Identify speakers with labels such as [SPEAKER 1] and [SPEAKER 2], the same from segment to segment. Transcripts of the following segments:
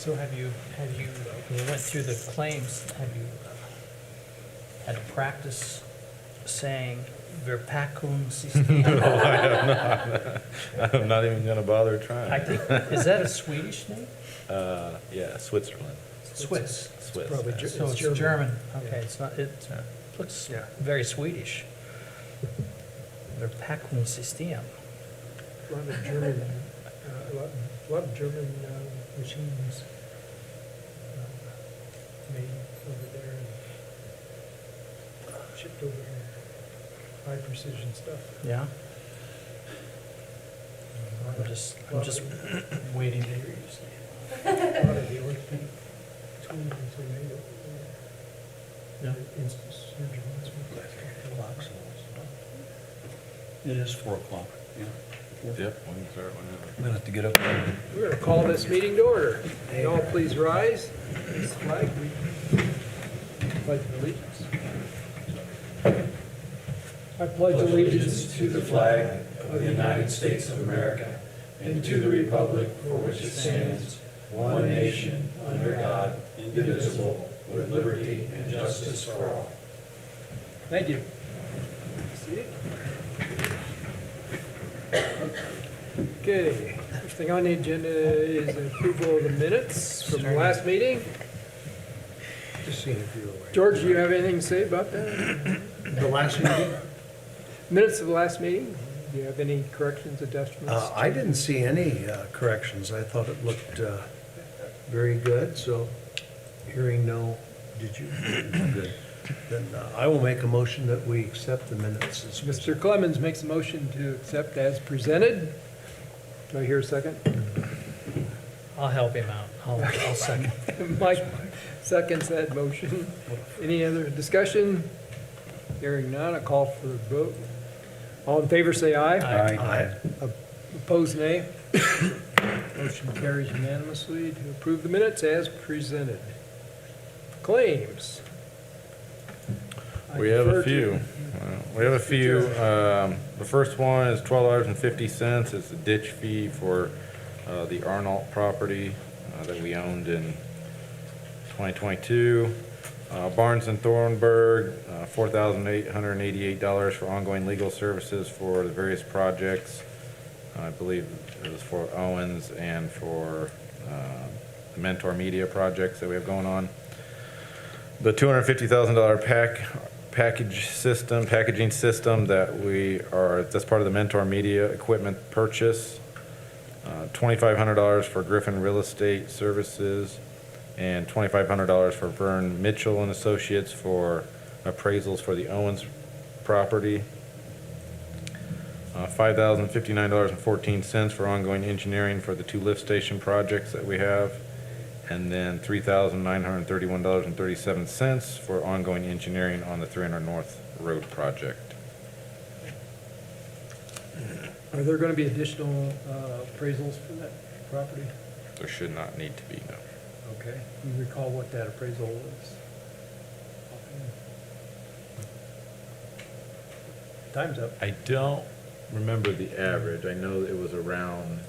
[SPEAKER 1] So have you, when you went through the claims, have you had to practice saying Verpackung System?
[SPEAKER 2] No, I have not. I'm not even gonna bother
[SPEAKER 1] I
[SPEAKER 2] trying.
[SPEAKER 1] think, is that a Swedish name?
[SPEAKER 2] Yeah, Switzerland.
[SPEAKER 1] Swiss.
[SPEAKER 2] Swiss.
[SPEAKER 3] probably
[SPEAKER 2] yeah.
[SPEAKER 1] So it's German, okay, it's not, it
[SPEAKER 2] Yeah.
[SPEAKER 1] looks
[SPEAKER 3] Yeah.
[SPEAKER 1] very Swedish. Verpackung System.
[SPEAKER 3] A lot of German, a lot of German machines made over there and shipped over here. High precision stuff.
[SPEAKER 1] Yeah? I'm just waiting to hear you say it.
[SPEAKER 3] A lot of the orthopedic tools are made over
[SPEAKER 1] Yeah.
[SPEAKER 3] there. Instance surgeons.
[SPEAKER 4] It is 4 o'clock, yeah.
[SPEAKER 2] Yep, we can start whenever.
[SPEAKER 4] I'm gonna have to get up there.
[SPEAKER 3] We're going to call this meeting to order. May all please rise. This flag, we pledge allegiance. I pledge allegiance to the flag
[SPEAKER 5] of the United States of America and to the republic for which it stands, one nation, under God, indivisible, with liberty and justice for all.
[SPEAKER 3] Thank you. See? Okay, first thing on the agenda is approval of the minutes from the last meeting.
[SPEAKER 6] Just seeing if you're aware.
[SPEAKER 3] George, do you have anything to say about that?
[SPEAKER 6] The last meeting?
[SPEAKER 3] Minutes of the last meeting? Do you have any corrections, adjustments?
[SPEAKER 6] I didn't see any corrections. I thought it looked very good, so hearing no, did you? Good. Then I will make a motion that we accept the minutes as
[SPEAKER 3] Mr. Clemens makes a motion to accept as presented. Do I hear a second?
[SPEAKER 1] I'll help him out. I'll second.
[SPEAKER 3] Mike seconds that motion. Any other discussion? Hearing none, a call for the vote. All in favor, say aye.
[SPEAKER 6] Aye.
[SPEAKER 3] Opposed, nay. Motion carries unanimously to approve the minutes as presented. Claims. I
[SPEAKER 2] We have
[SPEAKER 3] defer
[SPEAKER 2] a
[SPEAKER 3] to-
[SPEAKER 2] few. We have a few. The first one is $12.50. It's a ditch fee for the Arnault property that we owned in 2022. Barnes and Thornburg, $4,888 for ongoing legal services for the various projects. I believe it was for Owens and for the Mentor Media projects that we have going on. The $250,000 packaging system that's part of the Mentor Media equipment purchase. $2,500 for Griffin Real Estate Services, and $2,500 for Vern Mitchell and Associates for appraisals for the Owens property. $5,059.14 for ongoing engineering for the 2 lift station projects that we have. And then $3,931.37 for ongoing engineering on the 300 North Road project.
[SPEAKER 3] Are there going to be additional appraisals for that property?
[SPEAKER 2] There should not need to be, no.
[SPEAKER 3] Okay. Do you recall what that appraisal was? Time's up.
[SPEAKER 2] I don't remember the average. I know it was around,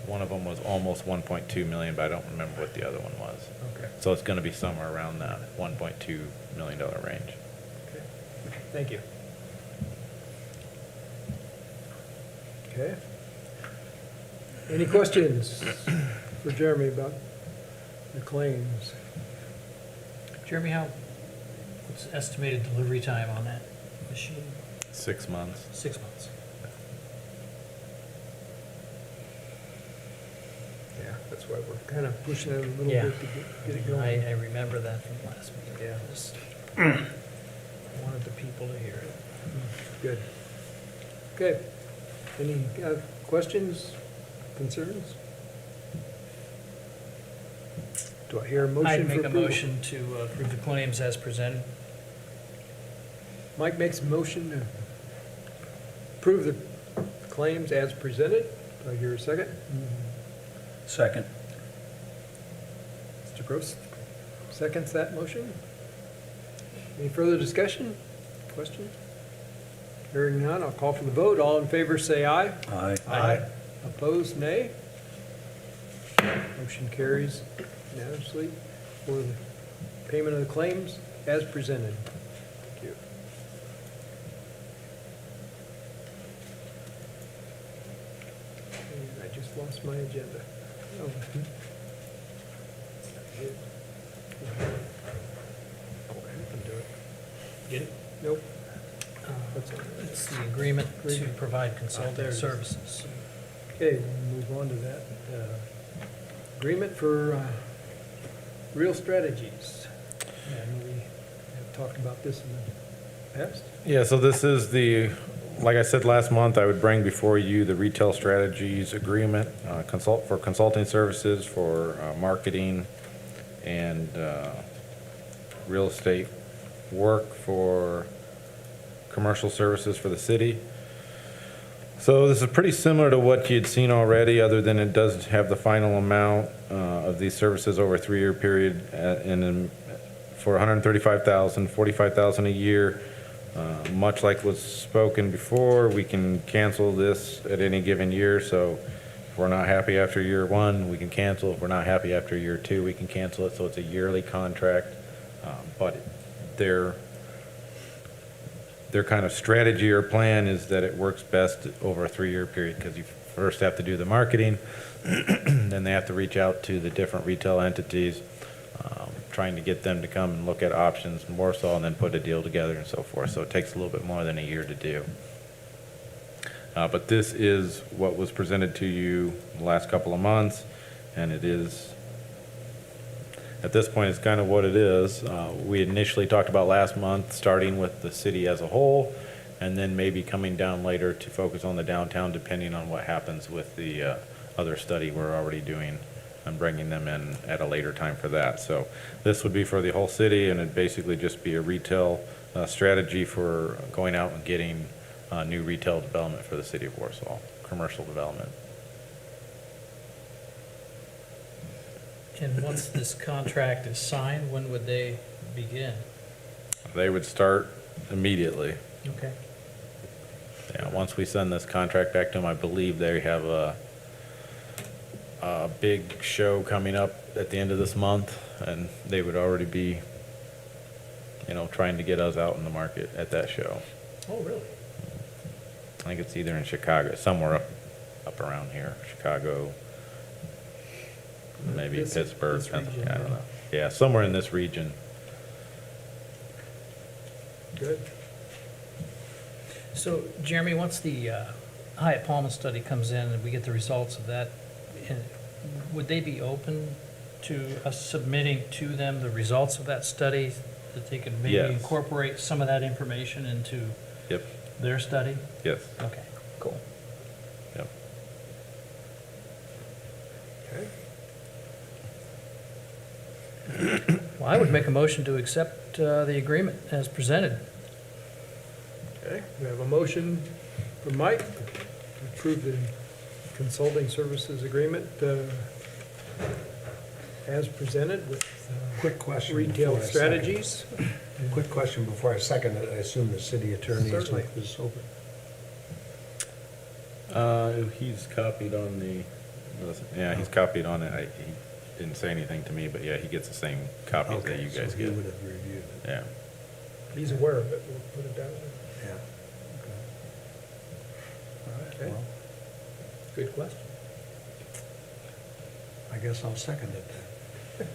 [SPEAKER 2] one of them was almost 1.2 million, but I don't remember what the other one was.
[SPEAKER 3] Okay.
[SPEAKER 2] So it's gonna be somewhere around that $1.2 million range.
[SPEAKER 3] Okay. Thank you. Okay. Any questions for Jeremy about the claims?
[SPEAKER 1] Jeremy, what's the estimated delivery time on that machine?
[SPEAKER 2] 6 months.
[SPEAKER 1] 6 months.
[SPEAKER 3] Yeah, that's why we're kind of pushing it a little
[SPEAKER 1] Yeah.
[SPEAKER 3] bit to get it going.
[SPEAKER 1] I remember that from last meeting.
[SPEAKER 3] Yeah.
[SPEAKER 1] Just wanted the people to hear it.
[SPEAKER 3] Good. Okay. Any questions, concerns? Do I hear a motion
[SPEAKER 1] I'd
[SPEAKER 3] for
[SPEAKER 1] make a
[SPEAKER 3] approval?
[SPEAKER 1] motion to approve the claims as presented.
[SPEAKER 3] Mike makes a motion to approve the claims as presented. Do I hear a second?
[SPEAKER 4] Second.
[SPEAKER 3] Mr. Gross seconds that motion. Any further discussion? Questions? Hearing none, I'll call for the vote. All in favor, say aye.
[SPEAKER 4] Aye.
[SPEAKER 3] Aye. Opposed, nay. Motion carries unanimously for the payment of the claims as presented. Thank you. And I just lost my agenda. Oh. What happened to it?
[SPEAKER 1] Get it?
[SPEAKER 3] Nope. What's it?
[SPEAKER 1] It's the agreement to
[SPEAKER 3] Agreement.
[SPEAKER 1] provide
[SPEAKER 3] There
[SPEAKER 1] consulting
[SPEAKER 3] it is.
[SPEAKER 1] services.
[SPEAKER 3] Okay, we'll move on to that. Agreement for real strategies. Yeah, I know we have talked about this in the past.
[SPEAKER 2] Yeah, so this is the, like I said last month, I would bring before you the retail strategies agreement, for consulting services, for marketing and real estate work for commercial services for the city. So this is pretty similar to what you'd seen already, other than it does have the final amount of these services over a 3-year period, and for $135,000, $45,000 a year. Much like was spoken before, we can cancel this at any given year. So if we're not happy after year 1, we can cancel. If we're not happy after year 2, we can cancel it. So it's a yearly contract, but their kind of strategy or plan is that it works best over a 3-year period, because you first have to do the marketing, then they have to reach out to the different retail entities, trying to get them to come and look at options in Warsaw and then put a deal together and so forth. So it takes a little bit more than a year to do. But this is what was presented to you the last couple of months, and it is, at this point, it's kind of what it is. We initially talked about last month, starting with the city as a whole, and then maybe coming down later to focus on the downtown, depending on what happens with the other study we're already doing, and bringing them in at a later time for that. So this would be for the whole city, and it'd basically just be a retail strategy for going out and getting new retail development for the city of Warsaw, commercial development.
[SPEAKER 1] And once this contract is signed, when would they begin?
[SPEAKER 2] They would start immediately.
[SPEAKER 1] Okay.
[SPEAKER 2] Yeah, once we send this contract back to them, I believe they have a big show coming up at the end of this month, and they would already be, trying to get us out in the market at that show.
[SPEAKER 1] Oh, really?
[SPEAKER 2] I think it's either in Chicago, somewhere up around here, Chicago, maybe
[SPEAKER 3] This-
[SPEAKER 2] Pittsburgh,
[SPEAKER 3] this region,
[SPEAKER 2] I don't know. Yeah, somewhere in this region.
[SPEAKER 3] Good.
[SPEAKER 1] So, Jeremy, once the Hyatt Palma study comes in and we get the results of that, would they be open to us submitting to them the results of that study, that they could maybe
[SPEAKER 2] Yes.
[SPEAKER 1] incorporate some of that information into
[SPEAKER 2] Yep,
[SPEAKER 1] their study?
[SPEAKER 2] yes,
[SPEAKER 1] Okay, cool.
[SPEAKER 2] yep.
[SPEAKER 3] Okay.
[SPEAKER 1] Well, I would make a motion to accept the agreement as presented.
[SPEAKER 3] Okay, we have a motion from Mike to approve the consulting services agreement as presented with
[SPEAKER 6] Quick question.
[SPEAKER 3] retail
[SPEAKER 6] before I second.
[SPEAKER 3] strategies.
[SPEAKER 6] Quick question before I second it. I assume the city attorney is
[SPEAKER 3] Certainly.
[SPEAKER 6] like this open.
[SPEAKER 2] He's copied on he's copied on it. He didn't say anything to me, but yeah, he gets the same copies that you
[SPEAKER 6] Okay,
[SPEAKER 2] guys
[SPEAKER 6] so he
[SPEAKER 2] get.
[SPEAKER 6] would have reviewed it.
[SPEAKER 2] Yeah.
[SPEAKER 3] He's aware of it, we'll put it down.
[SPEAKER 6] Yeah. All right,
[SPEAKER 3] Okay.
[SPEAKER 6] well,
[SPEAKER 3] Good question.
[SPEAKER 6] I guess I'll second it then.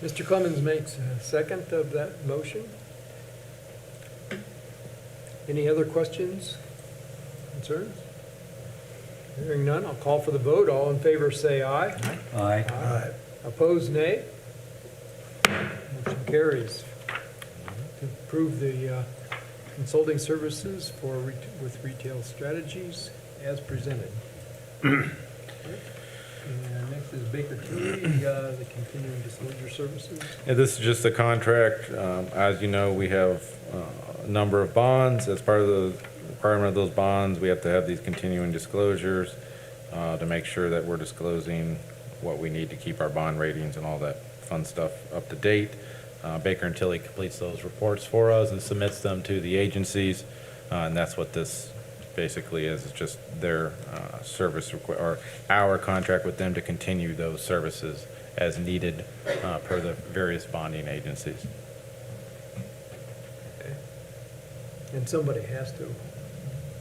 [SPEAKER 3] Mr. Clemens makes a second of that motion. Any other questions, concerns? Hearing none, I'll call for the vote. All in favor, say aye.
[SPEAKER 4] Aye.
[SPEAKER 6] Aye.
[SPEAKER 3] Opposed, nay. Motion carries. To approve the consulting services with retail strategies as presented. And next is Baker Tilly, the continuing disclosure services.
[SPEAKER 2] Yeah, this is just a contract. As you know, we have a number of bonds. As part of the requirement of those bonds, we have to have these continuing disclosures to make sure that we're disclosing what we need to keep our bond ratings and all that fun stuff up to date. Baker and Tilly completes those reports for us and submits them to the agencies, and that's what this basically is just their or our contract with them to continue those services as needed per the various bonding agencies.
[SPEAKER 3] And somebody has to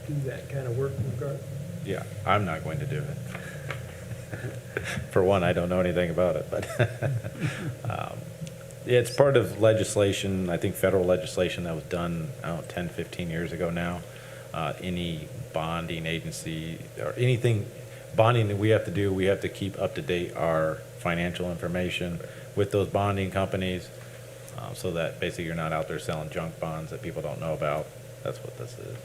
[SPEAKER 3] do that kind of work regard.
[SPEAKER 2] Yeah, I'm not going to do it. For one, I don't know anything about it, but it's part of legislation, I think federal legislation that was done, I don't know, 10, 15 years ago now. Any bonding agency or anything bonding that we have to do, we have to keep up to date our financial information with those bonding companies, so that basically you're not out there selling junk bonds that people don't know about. That's what this is.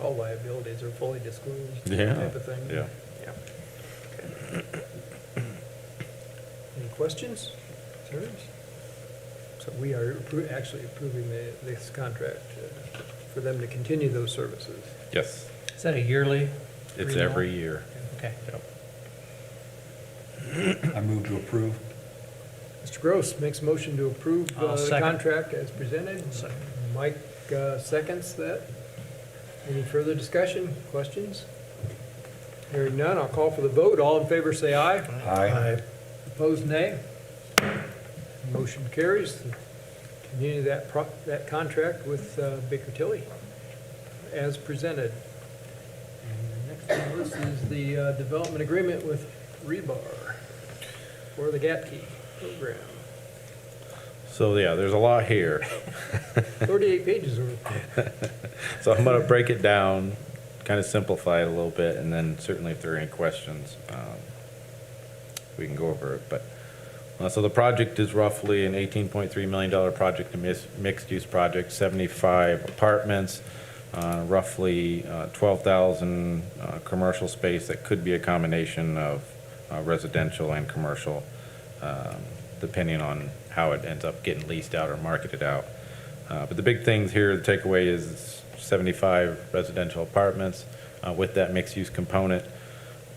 [SPEAKER 3] All liabilities are fully disclosed,
[SPEAKER 2] Yeah,
[SPEAKER 3] type of thing.
[SPEAKER 2] yeah.
[SPEAKER 3] Yeah. Okay. Any questions, concerns? So we are actually approving this contract for them to continue those services.
[SPEAKER 2] Yes,
[SPEAKER 1] Is that a yearly?
[SPEAKER 2] it's
[SPEAKER 1] renewal?
[SPEAKER 2] every year.
[SPEAKER 1] Okay.
[SPEAKER 2] Yep.
[SPEAKER 4] I move to approve.
[SPEAKER 3] Mr. Gross makes a motion to approve
[SPEAKER 1] I'll
[SPEAKER 3] the
[SPEAKER 1] second.
[SPEAKER 3] contract as presented.
[SPEAKER 1] Second.
[SPEAKER 3] Mike seconds that. Any further discussion, questions? Hearing none, I'll call for the vote. All in favor, say aye.
[SPEAKER 4] Aye.
[SPEAKER 3] Opposed, nay. Motion carries. Continue that contract with Baker Tilly as presented. And the next on the list is the development agreement with Rebar for the GATKey program.
[SPEAKER 2] So, yeah, there's a lot here.
[SPEAKER 3] 38 pages worth.
[SPEAKER 2] So I'm going to break it down, kind of simplify it a little bit, and then certainly if there are any questions, we can go over it. But so the project is roughly an $18.3 million project, a mixed-use project, 75 apartments, roughly 12,000 commercial space that could be a combination of residential and commercial, depending on how it ends up getting leased out or marketed out. But the big things here, the takeaway is 75 residential apartments with that mixed-use component,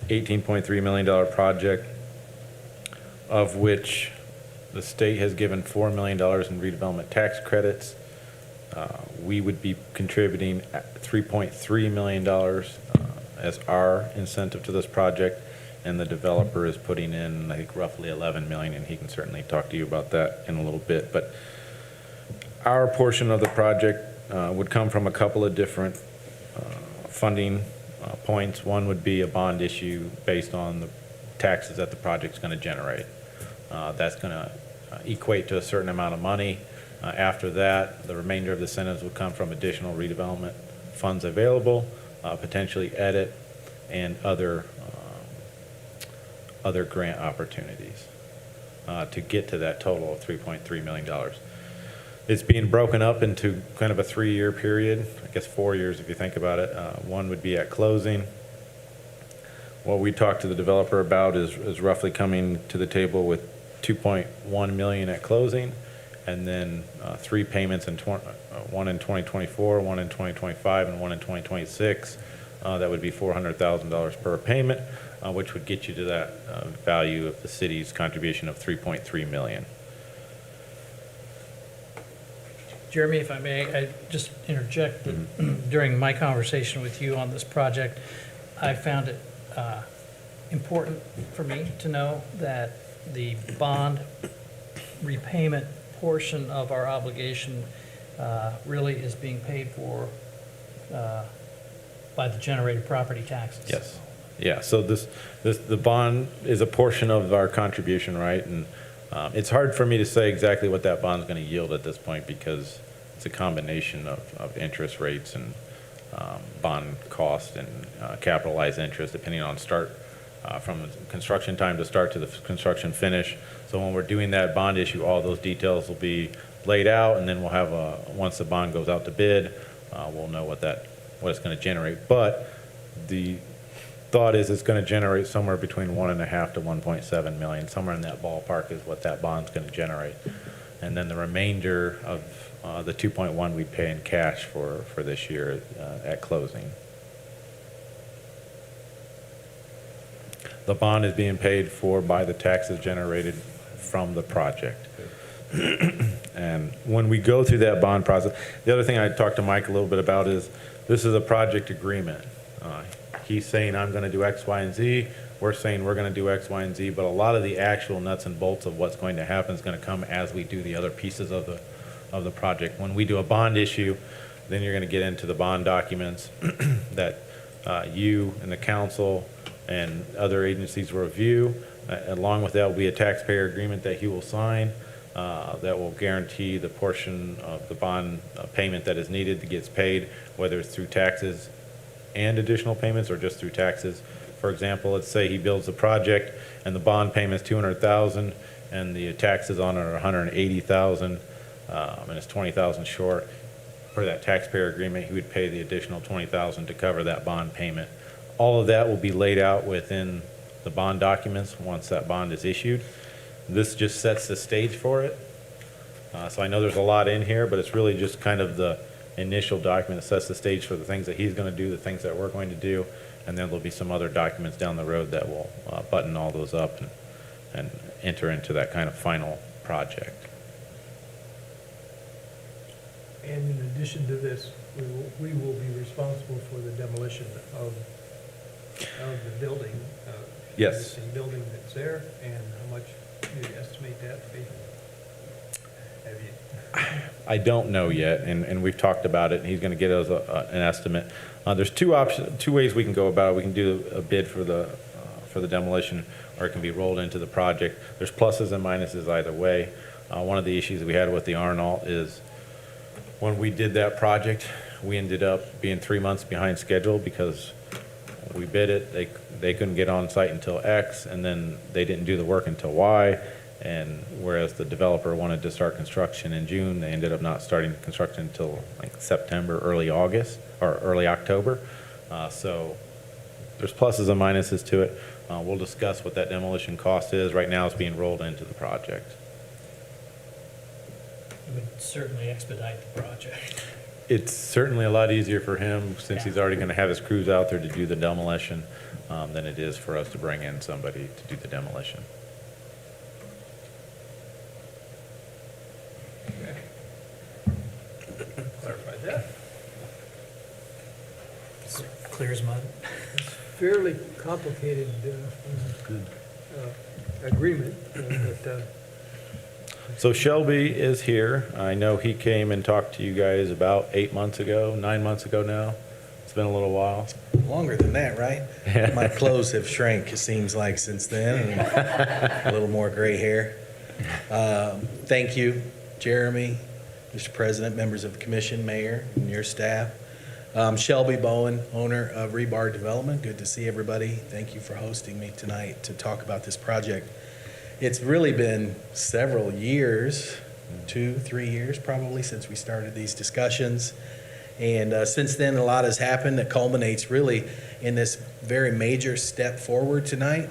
[SPEAKER 2] $18.3 million project, of which the state has given $4 million in redevelopment tax credits. We would be contributing $3.3 million as our incentive to this project, and the developer is putting in, I think, roughly $11 million, and he can certainly talk to you about that in a little bit. But our portion of the project would come from a couple of different funding points. One would be a bond issue based on the taxes that the project's going to generate. That's going to equate to a certain amount of money. After that, the remainder of the incentives will come from additional redevelopment funds available, potentially edit, and other grant opportunities to get to that total of $3.3 million. It's being broken up into kind of a 3-year period, I guess 4 years if you think about it. One would be at closing. What we talked to the developer about is roughly coming to the table with $2.1 million at closing, and then 3 payments, one in 2024, one in 2025, and one in 2026. That would be $400,000 per payment, which would get you to that value of the city's contribution of $3.3 million.
[SPEAKER 1] Jeremy, if I may, I just interject that during my conversation with you on this project, I found it important for me to know that the bond repayment portion of our obligation really is being paid for by the generated property taxes.
[SPEAKER 2] Yes. Yeah, so the bond is a portion of our contribution, right? And it's hard for me to say exactly what that bond's going to yield at this point because it's a combination of interest rates and bond cost and capitalized interest, depending on start from construction time to start to the construction finish. So when we're doing that bond issue, all those details will be laid out, and then we'll have once the bond goes out to bid, we'll know what it's going to generate. But the thought is it's going to generate somewhere between 1.5 to 1.7 million. Somewhere in that ballpark is what that bond's going to generate. And then the remainder of the 2.1 we'd pay in cash for this year at closing. The bond is being paid for by the taxes generated from the project. And when we go through that bond process, the other thing I talked to Mike a little bit about is, this is a project agreement. He's saying, I'm gonna do X, Y, and Z. We're saying we're gonna do X, Y, and Z, but a lot of the actual nuts and bolts of what's going to happen is gonna come as we do the other pieces of the project. When we do a bond issue, then you're gonna get into the bond documents that you and the council and other agencies will review. Along with that will be a taxpayer agreement that he will sign that will guarantee the portion of the bond payment that is needed that gets paid, whether it's through taxes and additional payments or just through taxes. For example, let's say he builds the project and the bond payment is $200,000 and the taxes on it are $180,000 and it's $20,000 short. For that taxpayer agreement, he would pay the additional $20,000 to cover that bond payment. All of that will be laid out within the bond documents once that bond is issued. This just sets the stage for it. So I know there's a lot in here, but it's really just kind of the initial document that sets the stage for the things that he's going to do, the things that we're going to do, and then there'll be some other documents down the road that will button all those up and enter into that kind of final project.
[SPEAKER 3] And in addition to this, we will be responsible for the demolition of the building.
[SPEAKER 2] Yes.
[SPEAKER 3] Existing building that's there, and how much do you estimate that to be? Have you?
[SPEAKER 2] I don't know yet, and we've talked about it, and he's going to get us an estimate. There's two ways we can go about it. We can do a bid for the demolition, or it can be rolled into the project. There's pluses and minuses either way. One of the issues we had with the Arnold is when we did that project, we ended up being 3 months behind schedule because we bid it, they couldn't get on site until X, and then they didn't do the work until Y. And whereas the developer wanted to start construction in June, they ended up not starting construction until like September, early August, or early October. So there's pluses and minuses to it. We'll discuss what that demolition cost is. Right now it's being rolled into the project.
[SPEAKER 1] It would certainly expedite the project.
[SPEAKER 2] It's certainly a lot easier for him, since he's already going to have his crews out there to do the demolition, than it is for us to bring in somebody to do the demolition.
[SPEAKER 3] Clarify that.
[SPEAKER 1] Clear as mud.
[SPEAKER 3] Fairly complicated agreement, but
[SPEAKER 2] So Shelby is here. I know he came and talked to you guys about 8 months ago, 9 months ago now. It's been a little while.
[SPEAKER 7] Longer than that, right? My clothes have shrank, it seems like, since then, and a little more gray hair. Thank you, Jeremy, Mr. President, members of the commission, mayor, and your staff. Shelby Bowen, owner of Rebar Development. Good to see everybody. Thank you for hosting me tonight to talk about this project. It's really been several years, 2-3 years probably, since we started these discussions. And since then, a lot has happened that culminates really in this very major step forward tonight.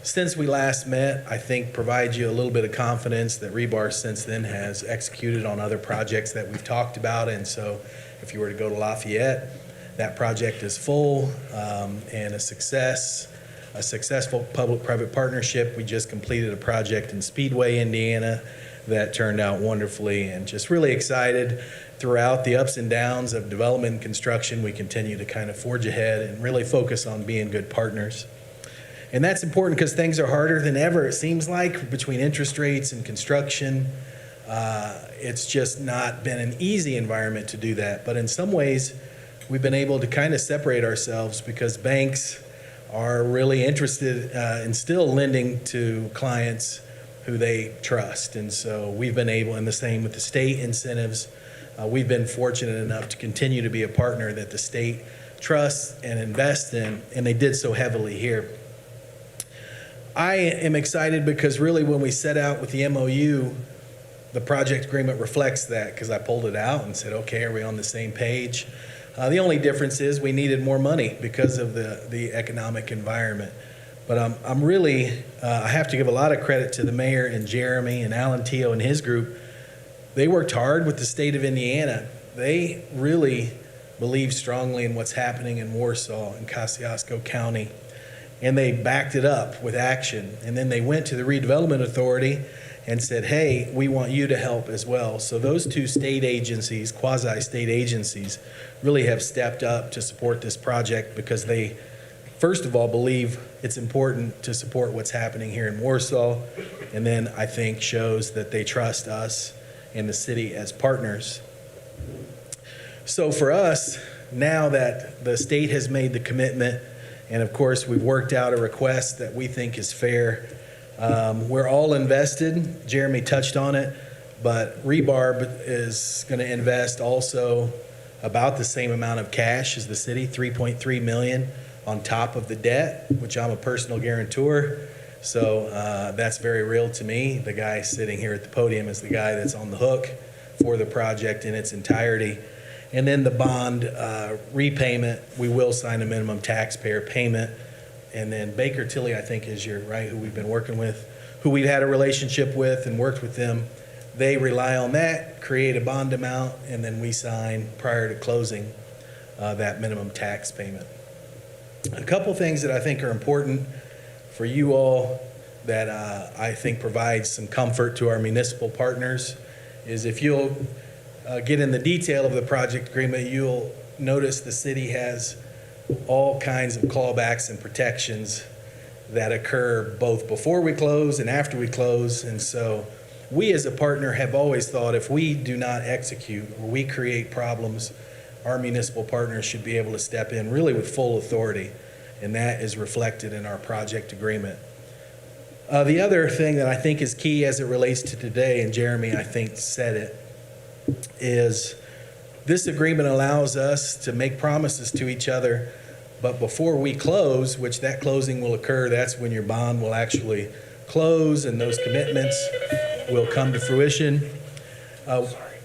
[SPEAKER 7] Since we last met, I think provides you a little bit of confidence that Rebar since then has executed on other projects that we've talked about. And so if you were to go to Lafayette, that project is full and a successful public-private partnership. We just completed a project in Speedway, Indiana that turned out wonderfully, and just really excited throughout the ups and downs of development and construction. We continue to kind of forge ahead and really focus on being good partners. And that's important because things are harder than ever, it seems like, between interest rates and construction. It's just not been an easy environment to do that. But in some ways, we've been able to kind of separate ourselves because banks are really interested in still lending to clients who they trust. And so we've been able, and the same with the state incentives, we've been fortunate enough to continue to be a partner that the state trusts and invests in, and they did so heavily here. I am excited because really when we set out with the MOU, the project agreement reflects that, because I pulled it out and said, okay, are we on the same page? The only difference is we needed more money because of the economic environment. But I'm really, I have to give a lot of credit to the mayor and Jeremy and Alan Teo and his group. They worked hard with the state of Indiana. They really believe strongly in what's happening in Warsaw and Kosciuszko County. And they backed it up with action. And then they went to the Redevelopment Authority and said, hey, we want you to help as well. So those two state agencies, quasi-state agencies, really have stepped up to support this project because they, first of all, believe it's important to support what's happening here in Warsaw, and then I think shows that they trust us and the city as partners. So for us, now that the state has made the commitment, and of course we've worked out a request that we think is fair, we're all invested. Jeremy touched on it, but Rebarb is going to invest also about the same amount of cash as the city, $3.3 million on top of the debt, which I'm a personal guarantor. So that's very real to me. The guy sitting here at the podium is the guy that's on the hook for the project in its entirety. And then the bond repayment, we will sign a minimum taxpayer payment. And then Baker Tilly, I think is who we've been working with, who we've had a relationship with and worked with them. They rely on that, create a bond amount, and then we sign prior to closing that minimum tax payment. A couple things that I think are important for you all that I think provides some comfort to our municipal partners is if you'll get in the detail of the project agreement, you'll notice the city has all kinds of clawbacks and protections that occur both before we close and after we close. And so we as a partner have always thought if we do not execute or we create problems, our municipal partners should be able to step in really with full authority. And that is reflected in our project agreement. The other thing that I think is key as it relates to today, and Jeremy, I think, said it, is this agreement allows us to make promises to each other, but before we close, which that closing will occur, that's when your bond will actually close and those commitments will come to fruition.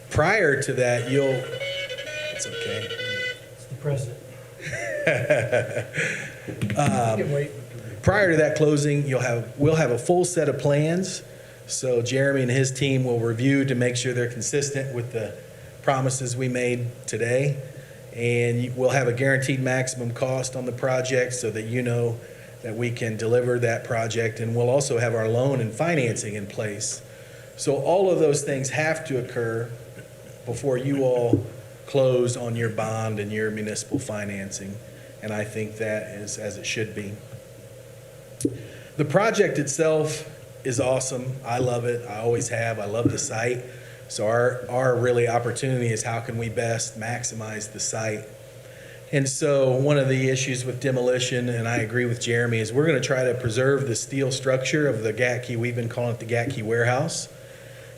[SPEAKER 7] Prior to that, it's okay.
[SPEAKER 1] It's the president.
[SPEAKER 3] Prior
[SPEAKER 7] to that closing, we'll have a full set of plans. So Jeremy and his team will review to make sure they're consistent with the promises we made today. And we'll have a guaranteed maximum cost on the project so that you know that we can deliver that project. And we'll also have our loan and financing in place. So all of those things have to occur before you all close on your bond and your municipal financing. And I think that is as it should be. The project itself is awesome. I love it. I always have. I love the site. So our really opportunity is how can we best maximize the site. And so one of the issues with demolition, and I agree with Jeremy, is we're going to try to preserve the steel structure of the Gatke. We've been calling it the Gatke Warehouse,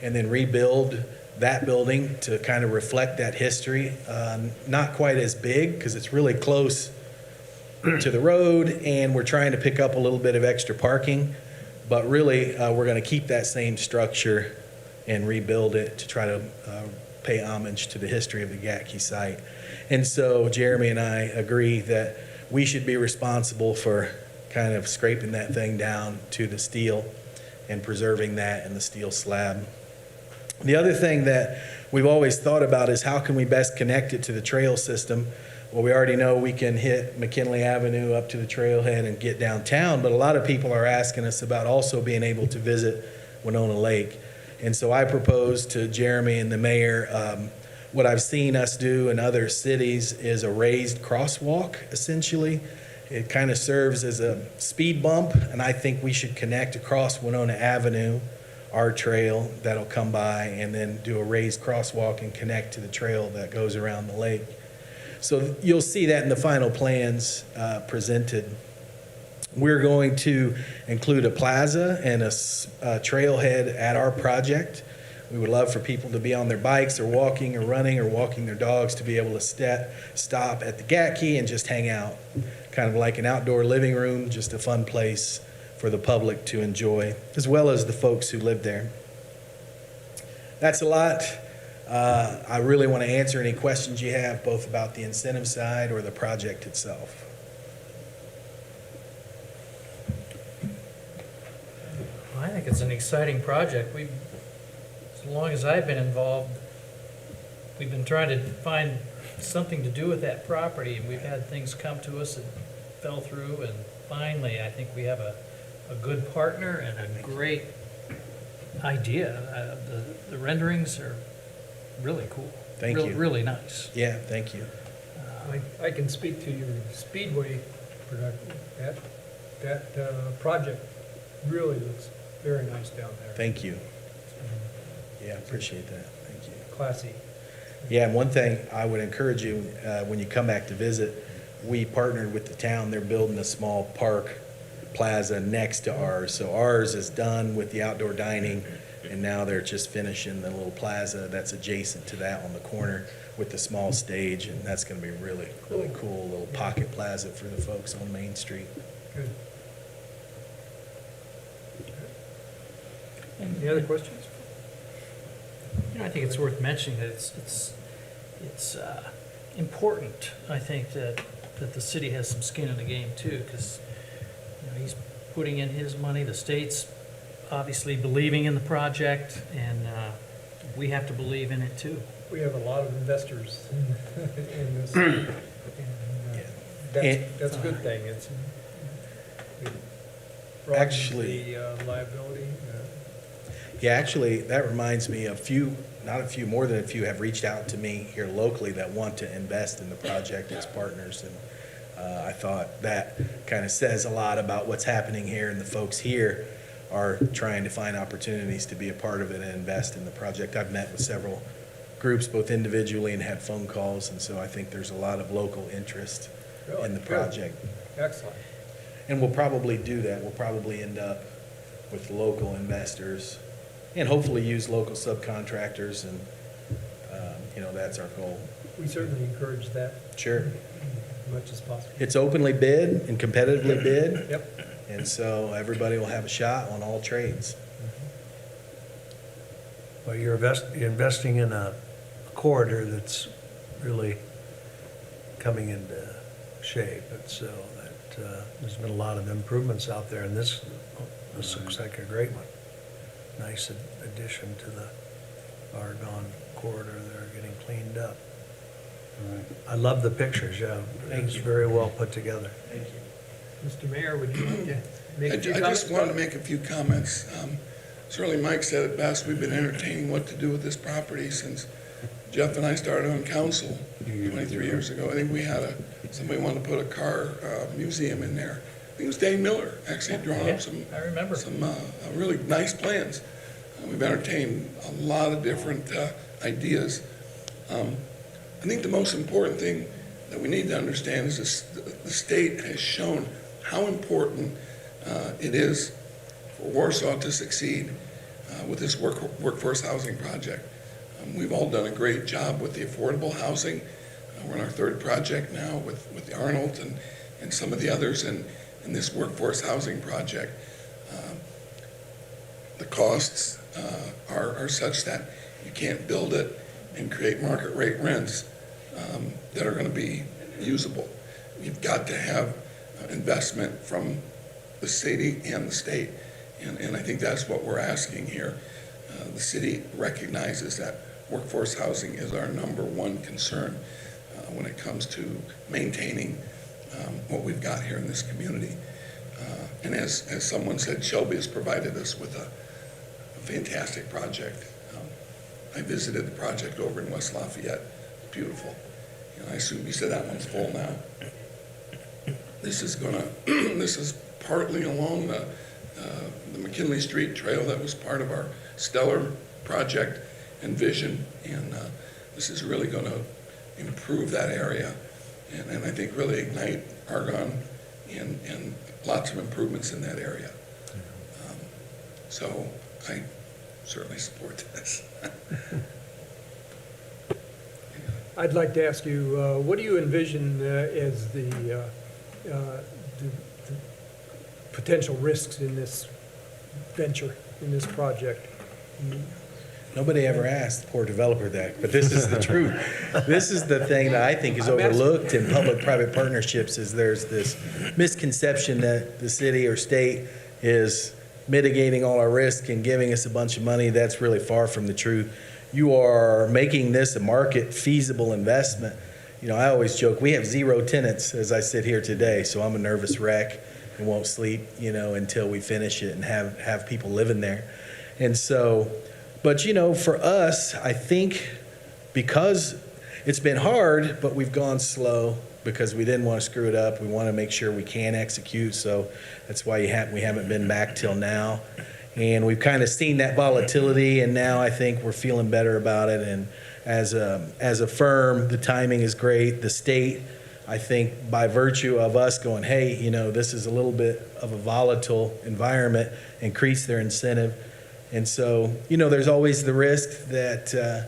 [SPEAKER 7] and then rebuild that building to kind of reflect that history. Not quite as big because it's really close to the road, and we're trying to pick up a little bit of extra parking, but really we're going to keep that same structure and rebuild it to try to pay homage to the history of the Gatke site. And so Jeremy and I agree that we should be responsible for kind of scraping that thing down to the steel and preserving that in the steel slab. The other thing that we've always thought about is how can we best connect it to the trail system. Well, we already know we can hit McKinley Avenue up to the trailhead and get downtown, but a lot of people are asking us about also being able to visit Winona Lake. And so I proposed to Jeremy and the mayor, what I've seen us do in other cities is a raised crosswalk, essentially. It kind of serves as a speed bump, and I think we should connect across Winona Avenue, our trail that'll come by, and then do a raised crosswalk and connect to the trail that goes around the lake. So you'll see that in the final plans presented. We're going to include a plaza and a trailhead at our project. We would love for people to be on their bikes or walking or running or walking their dogs to be able to stop at the Gatke and just hang out. Kind of like an outdoor living room, just a fun place for the public to enjoy, as well as the folks who live there. That's a lot. I really want to answer any questions you have, both about the incentive side or the project itself.
[SPEAKER 1] I think it's an exciting project. As long as I've been involved, we've been trying to find something to do with that property, and we've had things come to us that fell through, and finally, I think we have a good partner and a great idea. The renderings are really cool.
[SPEAKER 7] Thank you.
[SPEAKER 1] Really nice.
[SPEAKER 7] Yeah, thank you.
[SPEAKER 3] I can speak to your Speedway product, that project really looks very nice down there.
[SPEAKER 7] Thank you. Yeah, appreciate that. Thank you.
[SPEAKER 3] Classy.
[SPEAKER 7] Yeah, and one thing I would encourage you, when you come back to visit, we partnered with the town. They're building a small park plaza next to ours. So ours is done with the outdoor dining, and now they're just finishing the little plaza that's adjacent to that on the corner with the small stage, and that's gonna be really, really cool, little pocket plaza for the folks on Main Street.
[SPEAKER 3] Good. Any other questions?
[SPEAKER 1] You know, I think it's worth mentioning that it's important, I think, that the city has some skin in the game too, because, you know, he's putting in his money, the state's obviously believing in the project, and we have to believe in it too.
[SPEAKER 3] We have a lot of investors in this. And, that's a good thing. It's it broadens
[SPEAKER 7] Actually-
[SPEAKER 3] the liability.
[SPEAKER 7] Yeah, actually, that reminds me, more than a few have reached out to me here locally that want to invest in the project as partners. And I thought that kind of says a lot about what's happening here, and the folks here are trying to find opportunities to be a part of it and invest in the project. I've met with several groups, both individually and had phone calls, and so I think there's a lot of local interest
[SPEAKER 3] Really?
[SPEAKER 7] in the
[SPEAKER 3] Good.
[SPEAKER 7] project.
[SPEAKER 3] Excellent.
[SPEAKER 7] And we'll probably do that. We'll probably end up with local investors and hopefully use local subcontractors, and, that's our goal.
[SPEAKER 3] We certainly encourage that
[SPEAKER 7] Sure.
[SPEAKER 3] as much as possible.
[SPEAKER 7] It's openly bid and competitively bid,
[SPEAKER 3] Yep.
[SPEAKER 7] and so everybody will have a shot on all trades.
[SPEAKER 6] Well, you're investing in a corridor that's really coming into shape, and so that, there's been a lot of improvements out there, and this looks like a great one. Nice addition to the Argonne corridor there, getting cleaned up. I love the pictures, yeah.
[SPEAKER 7] Thank
[SPEAKER 6] It's
[SPEAKER 7] you.
[SPEAKER 6] very well put together.
[SPEAKER 7] Thank you.
[SPEAKER 3] Mr. Mayor, would you like to make
[SPEAKER 5] I
[SPEAKER 3] a few
[SPEAKER 5] I
[SPEAKER 3] comments?
[SPEAKER 5] just wanted to make a few comments. Certainly Mike said it best, we've been entertaining what to do with this property since Jeff and I started on council 23 years ago. I think we had somebody wanted to put a car museum in there. I think it was Dave Miller, actually had drawn
[SPEAKER 1] Yeah,
[SPEAKER 5] up some
[SPEAKER 1] I remember.
[SPEAKER 5] really nice plans. We've entertained a lot of different ideas. I think the most important thing that we need to understand is the state has shown how important it is for Warsaw to succeed with this workforce housing project. We've all done a great job with the affordable housing. We're on our third project now with the Arnold and some of the others in this workforce housing project. The costs are such that you can't build it and create market rate rents that are going to be usable. You've got to have investment from the city and the state, and I think that's what we're asking here. The city recognizes that workforce housing is our number one concern when it comes to maintaining what we've got here in this community. And as someone said, Shelby has provided us with a fantastic project. I visited the project over in West Lafayette. It's beautiful. And I assume you said that one's full now. This is this is partly along the McKinley Street Trail that was part of our Stellar project and vision. And this is really going to improve that area and I think really ignite Argonne and lots of improvements in that area. So I certainly support this.
[SPEAKER 3] I'd like to ask you, what do you envision as the potential risks in this venture, in this project?
[SPEAKER 7] Nobody ever asked the poor developer that, but this is the truth. This is the thing that I think is overlooked in public-private partnerships, is there's this misconception that the city or state is mitigating all our risk and giving us a bunch of money. That's really far from the truth. You are making this a market feasible investment. You know, I always joke, we have 0 tenants as I sit here today, so I'm a nervous wreck and won't sleep, until we finish it and have people living there. And so, but you know, for us, I think because it's been hard, but we've gone slow because we didn't want to screw it up. We want to make sure we can execute. So that's why we haven't been back till now. And we've kind of seen that volatility, and now I think we're feeling better about it. And as a firm, the timing is great. The state, I think by virtue of us going, hey, you know, this is a little bit of a volatile environment, increase their incentive. And so, you know, there's always the risk that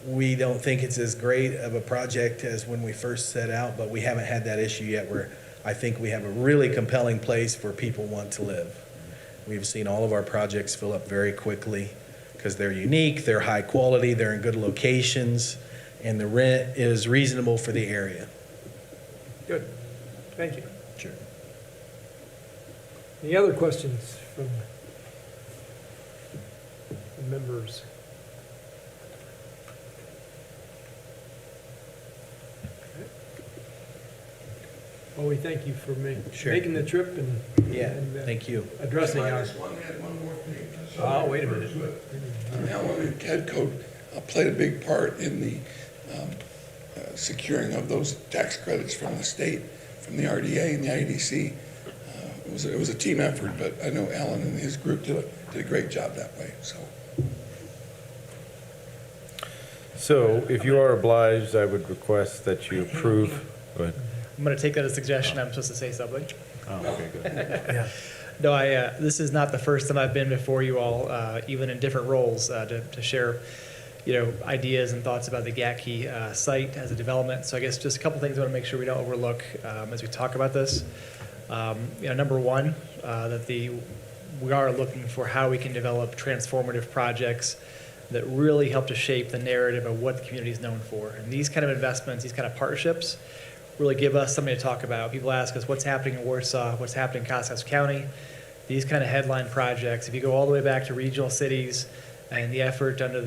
[SPEAKER 7] we don't think it's as great of a project as when we first set out, but we haven't had that issue yet where I think we have a really compelling place where people want to live. We've seen all of our projects fill up very quickly because they're unique, they're high quality, they're in good locations, and the rent is reasonable for the area.
[SPEAKER 3] Good, thank you.
[SPEAKER 7] Sure.
[SPEAKER 3] Any other questions from the members? Okay. Well, we thank you for
[SPEAKER 7] Sure.
[SPEAKER 3] making the trip and
[SPEAKER 7] Yeah,
[SPEAKER 3] and,
[SPEAKER 7] thank you.
[SPEAKER 3] addressing
[SPEAKER 5] I
[SPEAKER 3] our.
[SPEAKER 5] just want to add one more thing.
[SPEAKER 3] Oh, wait a minute.
[SPEAKER 5] Alan and Cadco played a big part in the securing of those tax credits from the state, from the RDA and the IDC. It was a team effort, but I know Alan and his group did a great job that way, so.
[SPEAKER 2] So if you are obliged, I would request that you approve. Go ahead.
[SPEAKER 8] I'm going to take that as a suggestion. I'm supposed to say something.
[SPEAKER 2] Oh, okay, good.
[SPEAKER 6] Yeah.
[SPEAKER 8] No, this is not the first time I've been before you all, even in different roles, to share, ideas and thoughts about the GATKey site as a development. So I guess just a couple things I want to make sure we don't overlook as we talk about this. Number one, we are looking for how we can develop transformative projects that really help to shape the narrative of what the community is known for. And these kind of investments, these kind of partnerships, really give us something to talk about. People ask us what's happening in Warsaw, what's happening in Kosciuszko County. These kind of headline projects, if you go all the way back to regional cities and the effort under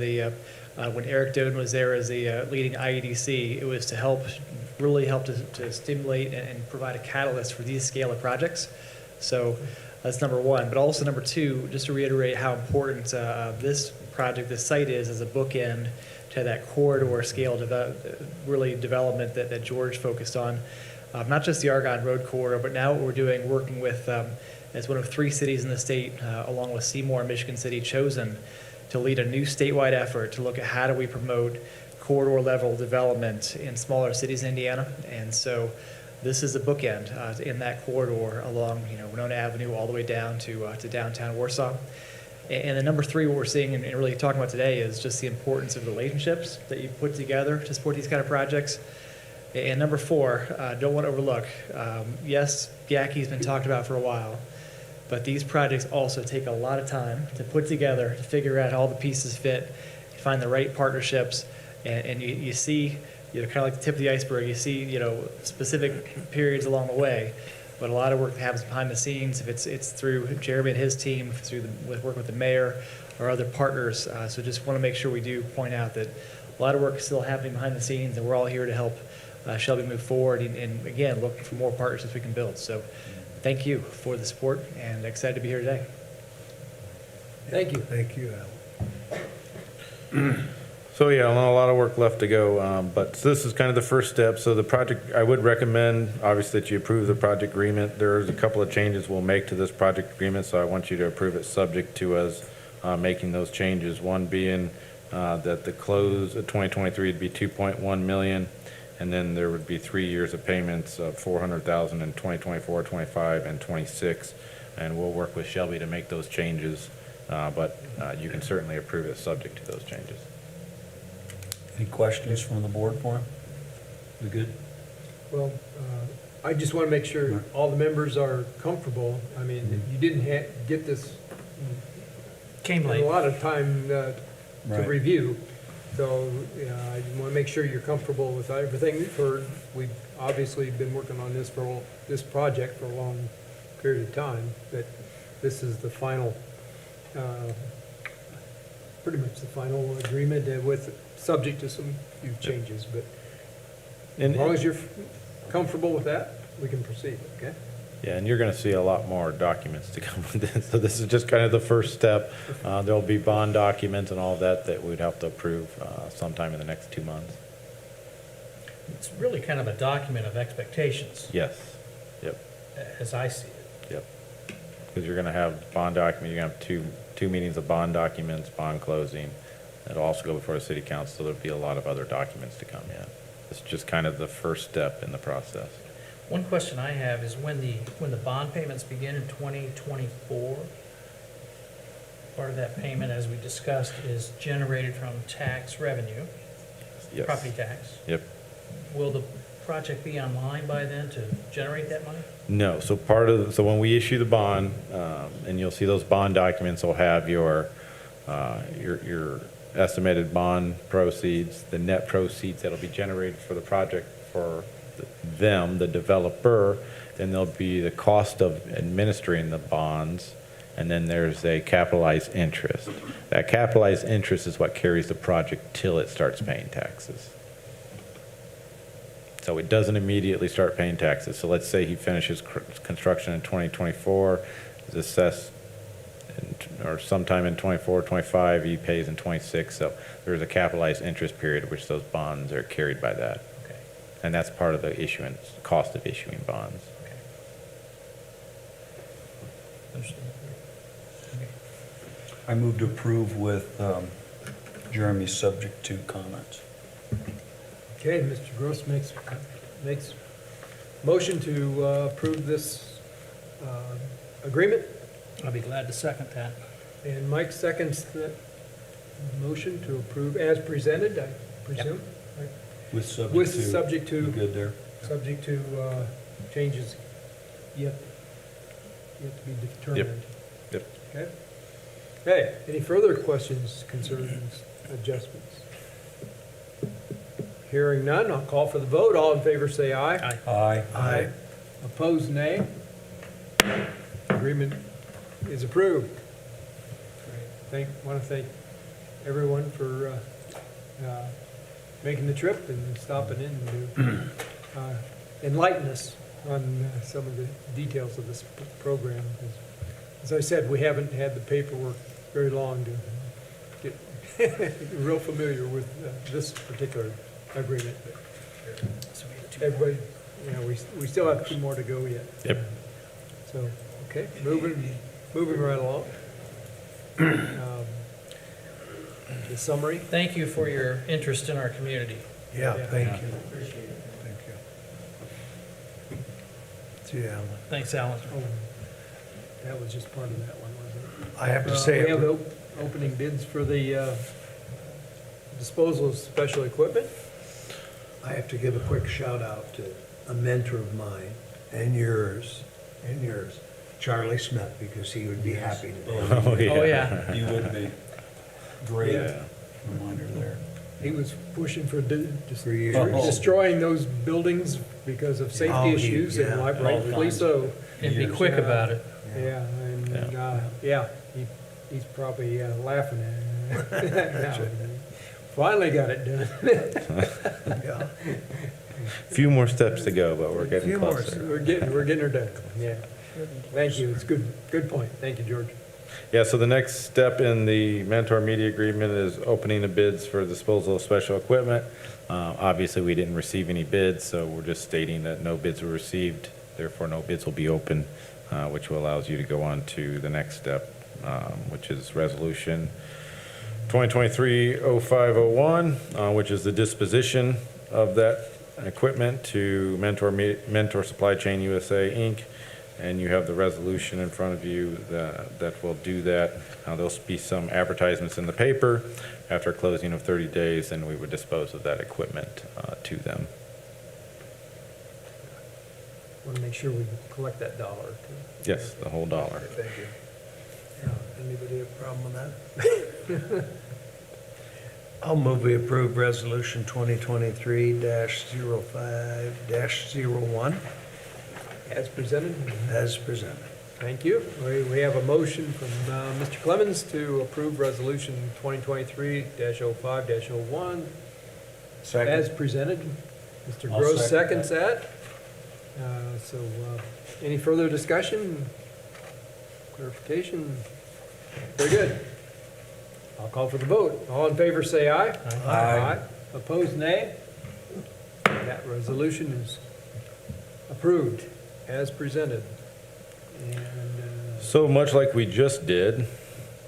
[SPEAKER 8] when Eric Doden was there as the leading IEDC, it was to really help to stimulate and provide a catalyst for these scale of projects. So that's number one. But also number two, just to reiterate how important this project, this site is as a bookend to that corridor scale development that George focused on. Not just the Argonne Road corridor, but now what we're doing, working with, as one of 3 cities in the state, along with Seymour and Michigan City, chosen to lead a new statewide effort to look at how do we promote corridor level development in smaller cities in Indiana. And so this is a bookend in that corridor along Winona Avenue all the way down to downtown Warsaw. And then number 3, what we're seeing and really talking about today is just the importance of relationships that you put together to support these kind of projects. And number 4, don't want to overlook, yes, GATKey's been talked about for a while, but these projects also take a lot of time to put together, to figure out how all the pieces fit, find the right partnerships, and you see, kind of like the tip of the iceberg, you see, specific periods along the way. But a lot of work that happens behind the scenes, if it's through Jeremy and his team, with work with the mayor or other partners. So just want to make sure we do point out that a lot of work is still happening behind the scenes, and we're all here to help Shelby move forward and again, looking for more partnerships we can build. So thank you for the support, and excited to be here today.
[SPEAKER 3] Thank you.
[SPEAKER 6] Thank you, Al.
[SPEAKER 2] So yeah, a lot of work left to go, but this is kind of the first step. So the project, I would recommend, obviously, that you approve the project agreement. There's a couple of changes we'll make to this project agreement, so I want you to approve it subject to us making those changes. One being that the close of 2023 would be 2.1 million, and then there would be 3 years of payments of 400,000 in 2024, 25, and 26. And we'll work with Shelby to make those changes, but you can certainly approve it subject to those changes.
[SPEAKER 4] Any questions from the board for him? We good?
[SPEAKER 3] Well, I just want to make sure all the members are comfortable. I mean, you didn't get this
[SPEAKER 1] Came
[SPEAKER 3] in
[SPEAKER 1] late.
[SPEAKER 3] a lot of time to
[SPEAKER 4] Right.
[SPEAKER 3] review. So I want to make sure you're comfortable with everything you've heard. We've obviously been working on this this project for a long period of time, but this is the final, pretty much the final agreement with, subject to some few changes, but as long as you're comfortable with that, we can proceed, okay?
[SPEAKER 2] Yeah, and you're gonna see a lot more documents to come with this. So this is just kind of the first step. There'll be bond documents and all of that that we'd have to approve sometime in the next 2 months.
[SPEAKER 1] It's really kind of a document of expectations,
[SPEAKER 2] Yes, yep,
[SPEAKER 1] as I see it.
[SPEAKER 2] yep. Because you're gonna have bond document, you're gonna have two meetings of bond documents, bond closing. It'll also go before the city council, so there'll be a lot of other documents to come yet. It's just kind of the first step in the process.
[SPEAKER 1] One question I have is when the bond payments begin in 2024, part of that payment, as we discussed, is generated from tax revenue,
[SPEAKER 2] Yes.
[SPEAKER 1] property tax.
[SPEAKER 2] Yep.
[SPEAKER 1] Will the project be online by then to generate that money?
[SPEAKER 2] No, so so when we issue the bond, and you'll see those bond documents will have your estimated bond proceeds, the net proceeds that'll be generated for the project for them, the developer, then there'll be the cost of administering the bonds, and then there's a capitalized interest. That capitalized interest is what carries the project till it starts paying taxes. So it doesn't immediately start paying taxes. So let's say he finishes construction in 2024, is assessed, or sometime in 24, 25, he pays in 26. So there's a capitalized interest period which those bonds are carried by that.
[SPEAKER 1] Okay.
[SPEAKER 2] And that's part of the issuance, cost of issuing bonds.
[SPEAKER 1] Okay. Understood. Okay.
[SPEAKER 4] I move to approve with Jeremy's subject to comments.
[SPEAKER 3] Okay, Mr. Gross makes motion to approve this agreement,
[SPEAKER 1] I'll be glad to second that.
[SPEAKER 3] and Mike seconds that motion to approve as presented, I presume? Right?
[SPEAKER 4] With subject
[SPEAKER 3] With
[SPEAKER 4] to.
[SPEAKER 3] subject to-
[SPEAKER 4] You good there?
[SPEAKER 3] Subject to changes yet to be determined.
[SPEAKER 2] Yep.
[SPEAKER 3] Okay? Okay, any further questions, concerns, adjustments? Hearing none, I'll call for the vote. All in favor, say aye.
[SPEAKER 1] Aye.
[SPEAKER 4] Aye.
[SPEAKER 3] Aye. Opposed, nay. Agreement is approved. Want to thank everyone for making the trip and stopping in to enlighten us on some of the details of this program. As I said, we haven't had the paperwork very long to get real familiar with this particular agreement. Everybody, we still have 2 more to go yet.
[SPEAKER 2] Yep.
[SPEAKER 3] So, okay, moving right along. The summary.
[SPEAKER 1] Thank you for your interest in our community.
[SPEAKER 6] Yeah, thank you.
[SPEAKER 1] Appreciate it.
[SPEAKER 6] Thank you. See, Alan,
[SPEAKER 1] Thanks, Alan.
[SPEAKER 3] Oh, that was just part of that one, wasn't it?
[SPEAKER 6] I have to say,
[SPEAKER 3] We have opening bids for the disposal of special equipment.
[SPEAKER 6] I have to give a quick shout out to a mentor of mine and yours, Charlie Smith, because he would be happy to.
[SPEAKER 2] Oh, yeah.
[SPEAKER 1] Oh, yeah.
[SPEAKER 4] You would be. Great
[SPEAKER 2] Yeah.
[SPEAKER 4] reminder there.
[SPEAKER 3] He was pushing for
[SPEAKER 6] For years.
[SPEAKER 3] destroying those buildings because of
[SPEAKER 6] Oh,
[SPEAKER 3] safety
[SPEAKER 6] he-
[SPEAKER 3] issues, and
[SPEAKER 6] yeah.
[SPEAKER 3] rightfully so.
[SPEAKER 1] And be
[SPEAKER 6] Years.
[SPEAKER 1] quick about it.
[SPEAKER 3] Yeah, and, he's probably laughing at it now. Finally got it done.
[SPEAKER 6] Yeah.
[SPEAKER 2] Few more steps to go, but we're getting
[SPEAKER 6] Few more
[SPEAKER 2] closer.
[SPEAKER 3] We're getting her done, yeah. Thank you, it's good point. Thank you, George.
[SPEAKER 2] Yeah, so the next step in the Mentor Media Agreement is opening the bids for disposal of special equipment. Obviously, we didn't receive any bids, so we're just stating that no bids were received, therefore no bids will be open, which will allows you to go on to the next step, which is Resolution 2023-0501, which is the disposition of that equipment to Mentor Supply Chain USA, Inc., and you have the resolution in front of you that will do that. There'll be some advertisements in the paper. After a closing of 30 days, then we would dispose of that equipment to them.
[SPEAKER 3] Want to make sure we collect that dollar, too.
[SPEAKER 2] Yes, the whole dollar.
[SPEAKER 3] Thank you.
[SPEAKER 6] Anybody have a problem with that? I'll move we approve Resolution 2023-05-01
[SPEAKER 3] As presented.
[SPEAKER 6] as presented.
[SPEAKER 3] Thank you. We have a motion from Mr. Clemens to approve Resolution 2023-05-01 as presented. Mr.
[SPEAKER 4] I'll
[SPEAKER 3] Gross
[SPEAKER 4] second
[SPEAKER 3] seconds that. Any further discussion, clarification? Very good. I'll call for the vote. All in favor, say aye.
[SPEAKER 6] Aye.
[SPEAKER 3] Opposed, nay. That resolution is approved as presented. And,
[SPEAKER 2] So much like we just did,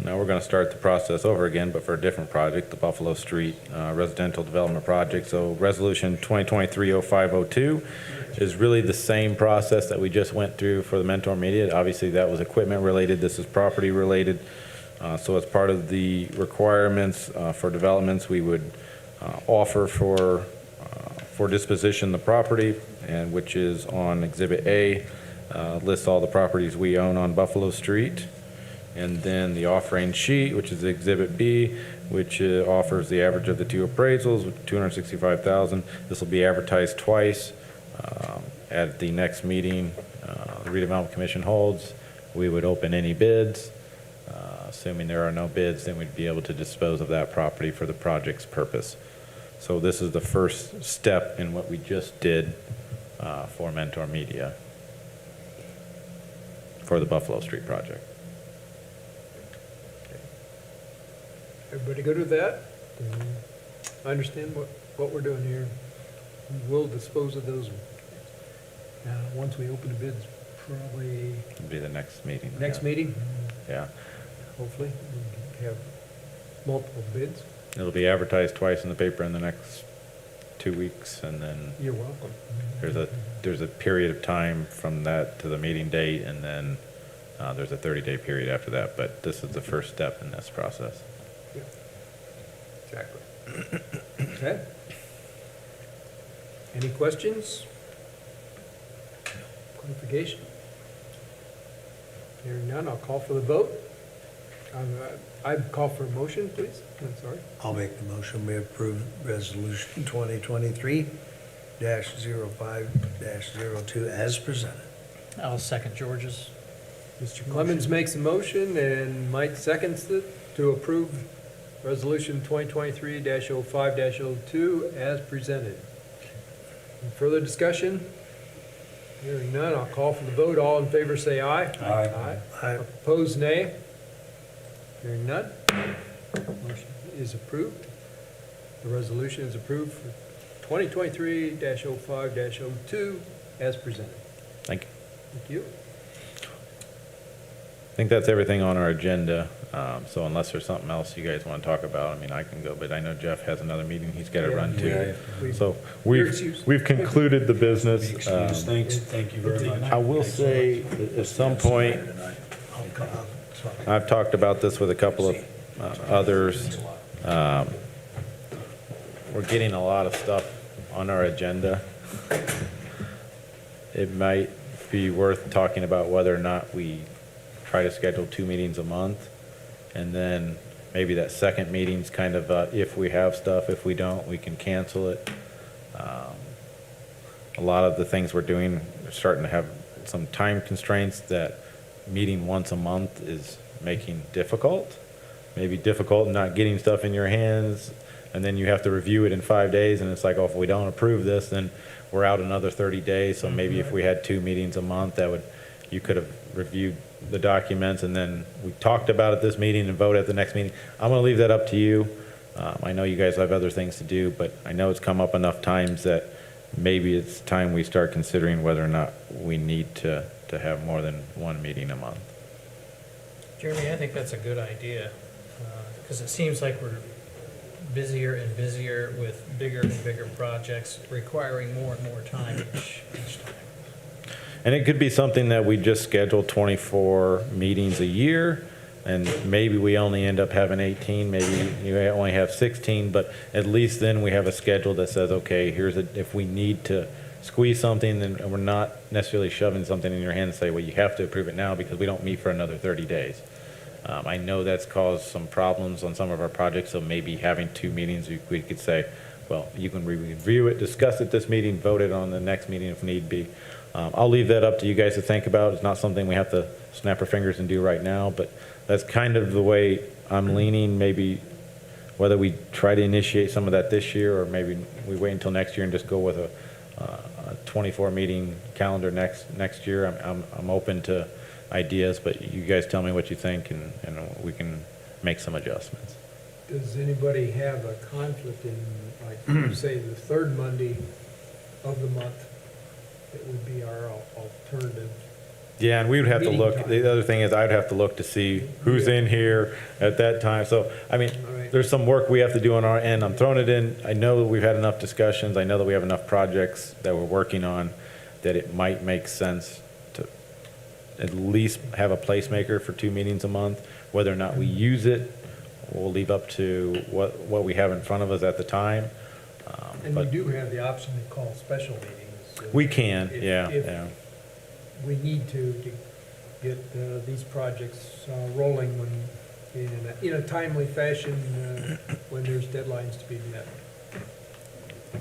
[SPEAKER 2] now we're going to start the process over again, but for a different project, the Buffalo Street Residential Development Project. So Resolution 2023-0502 is really the same process that we just went through for the Mentor Media. Obviously, that was equipment related. This is property related. So as part of the requirements for developments, we would offer for disposition the property, and which is on Exhibit A, lists all the properties we own on Buffalo Street. And then the offering sheet, which is Exhibit B, which offers the average of the two appraisals, with $265,000. This will be advertised twice at the next meeting the Redevelopment Commission holds. We would open any bids. Assuming there are no bids, then we'd be able to dispose of that property for the project's purpose. So this is the first step in what we just did for Mentor Media for the Buffalo Street project.
[SPEAKER 3] everybody good with that? I understand what we're doing here. We'll dispose of those once we open the bids, probably
[SPEAKER 2] It'll be the next meeting.
[SPEAKER 3] next meeting,
[SPEAKER 2] Yeah.
[SPEAKER 3] hopefully. We have multiple bids.
[SPEAKER 2] It'll be advertised twice in the paper in the next 2 weeks, and then
[SPEAKER 3] You're welcome.
[SPEAKER 2] there's a period of time from that to the meeting date, and then there's a 30-day period after that, but this is the first step in this process.
[SPEAKER 3] Exactly. Okay. Any questions? Clarification? Hearing none, I'll call for the vote. I'd call for a motion, please. I'm sorry.
[SPEAKER 6] I'll make the motion, we approve resolution 2023-05-02 as presented.
[SPEAKER 1] I'll second George's.
[SPEAKER 3] Mr. Clemens makes a motion and Mike seconds it to approve resolution 2023-05-02 as presented. Any further discussion? Hearing none, I'll call for the vote. All in favor say aye.
[SPEAKER 6] Aye. Aye.
[SPEAKER 3] Opposed, nay. Hearing none. Motion is approved. The resolution is approved for 2023-05-02 as presented.
[SPEAKER 2] Thank you.
[SPEAKER 3] Thank you.
[SPEAKER 2] I think that's everything on our agenda. So unless there's something else you guys want to talk about, I mean, I can go, but I know Jeff has another meeting he's got to run to. So
[SPEAKER 3] Your excuse.
[SPEAKER 2] we've concluded the business.
[SPEAKER 4] Thank you very much.
[SPEAKER 2] I will say, at some point, I've talked about this with a couple of others. We're getting a lot of stuff on our agenda. It might be worth talking about whether or not we try to schedule 2 meetings a month. And then maybe that second meeting's kind of if we have stuff, if we don't, we can cancel it. A lot of the things we're doing are starting to have some time constraints that meeting once a month is making difficult. Maybe difficult not getting stuff in your hands, and then you have to review it in 5 days, and it's like, oh, if we don't approve this, then we're out another 30 days. So maybe if we had 2 meetings a month, you could have reviewed the documents, and then we talked about it this meeting and vote at the next meeting. I'm going to leave that up to you. I know you guys have other things to do, but I know it's come up enough times that maybe it's time we start considering whether or not we need to have more than 1 meeting a month.
[SPEAKER 1] Jeremy, I think that's a good idea, because it seems like we're busier and busier with bigger and bigger projects requiring more and more time each time.
[SPEAKER 2] And it could be something that we just schedule 24 meetings a year, and maybe we only end up having 18, maybe you only have 16, but at least then we have a schedule that says, okay, if we need to squeeze something, then we're not necessarily shoving something in your hand and say, well, you have to approve it now because we don't meet for another 30 days. I know that's caused some problems on some of our projects, so maybe having 2 meetings, we could say, well, you can review it, discuss it this meeting, vote it on the next meeting if need be. I'll leave that up to you guys to think about. It's not something we have to snap our fingers and do right now, but that's kind of the way I'm leaning. Maybe whether we try to initiate some of that this year, or maybe we wait until next year and just go with a 24 meeting calendar next year. I'm open to ideas, but you guys tell me what you think, and we can make some adjustments.
[SPEAKER 3] Does anybody have a conflict in, like, say, the third Monday of the month? That would be our alternative.
[SPEAKER 2] Yeah, and we would have to
[SPEAKER 3] Meeting
[SPEAKER 2] look,
[SPEAKER 3] time.
[SPEAKER 2] the other thing is I'd have to look to see who's in here at that time. So, I mean,
[SPEAKER 3] All right.
[SPEAKER 2] there's some work we have to do on our end. I'm throwing it in. I know that we've had enough discussions. I know that we have enough projects that we're working on that it might make sense to at least have a placemaker for 2 meetings a month. Whether or not we use it, we'll leave up to what we have in front of us at the time.
[SPEAKER 3] And we
[SPEAKER 2] But
[SPEAKER 3] do have the option to call special meetings.
[SPEAKER 2] we can,
[SPEAKER 3] If-
[SPEAKER 2] yeah,
[SPEAKER 3] if
[SPEAKER 2] yeah.
[SPEAKER 3] We need to get these projects rolling in a timely fashion when there's deadlines to be met.